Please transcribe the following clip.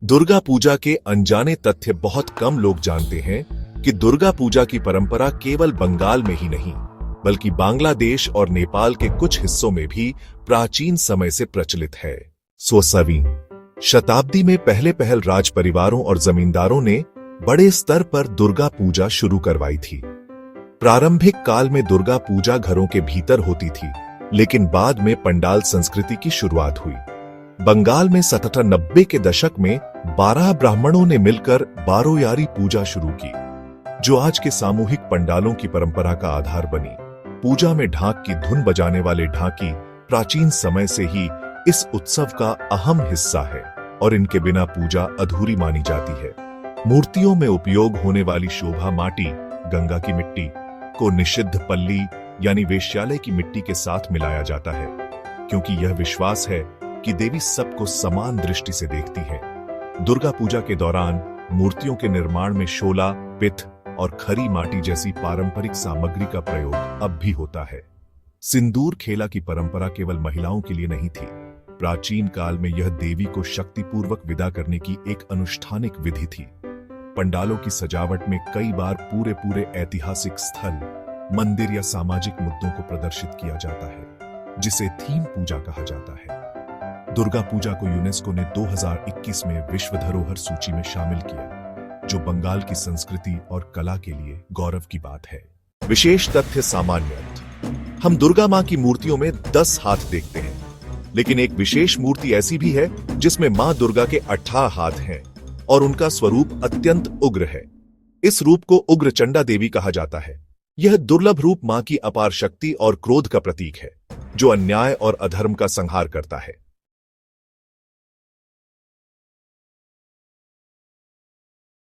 दुर्गा पूजा के अनजाने तथ्य बहुत कम लोग जानते हैं कि दुर्गा पूजा की परंपरा केवल बंगाल में ही नहीं बल्कि बांग्लादेश और नेपाल के कुछ हिस्सों में भी प्राचीन समय से प्रचलित है। 16वीं शताब्दी में पहले राज परिवारों और जमींदारों ने बड़े स्तर पर दुर्गा पूजा शुरू करवाई थी। प्रारंभिक काल में दुर्गा पूजा घरों के भीतर होती थी, लेकिन बाद में पंडाल संस्कृति की शुरुआत हुई। बंगाल में 1790 के दशक में 12 ब्राह्मणों ने मिलकर बारोयारी पूजा शुरू की, जो आज के सामूहिक पंडालों की परंपरा का आधार बनी। पूजा में ढाक की धुन बजाने वाले ढाकी प्राचीन समय से ही इस उत्सव का अहम हिस्सा है और इनके बिना पूजा अधूरी मानी जाती है। मूर्तियों में उपयोग होने वाली शोभा माटी, गंगा की मिट्टी को निषिद्ध पल्ली यानी वेश्यालय की मिट्टी के साथ मिलाया जाता है, क्योंकि यह विश्वास है कि देवी सबको समान दृष्टि से देखती है। दुर्गा पूजा के दौरान मूर्तियों के निर्माण में शोला, पित्त और खरी माटी जैसी पारंपरिक सामग्री का प्रयोग अब भी होता है। सिंदूर खेला की परंपरा केवल महिलाओं के लिए नहीं थी। प्राचीन काल में यह देवी को शक्तिपूर्वक विदा करने की एक अनुष्ठानिक विधि थी। पंडालों की सजावट में कई बार पूरे ऐतिहासिक स्थल, मंदिर या सामाजिक मुद्दों को प्रदर्शित किया जाता है, जिसे थीम पूजा कहा जाता है। दुर्गा पूजा को यूनेस्को ने 2021 में विश्व धरोहर सूची में शामिल किया, जो बंगाल की संस्कृति और कला के लिए गौरव की बात है। विशेष तथ्य सामान्य, हम दुर्गा मां की मूर्तियों में 10 हाथ देखते हैं, लेकिन एक विशेष मूर्ति ऐसी भी है जिसमें मां दुर्गा के 18 हाथ हैं और उनका स्वरूप अत्यंत उग्र है। इस रूप को उग्र चंडा देवी कहा जाता है। यह दुर्लभ रूप मां की अपार शक्ति और क्रोध का प्रतीक है, जो अन्याय और अधर्म का संहार करता है।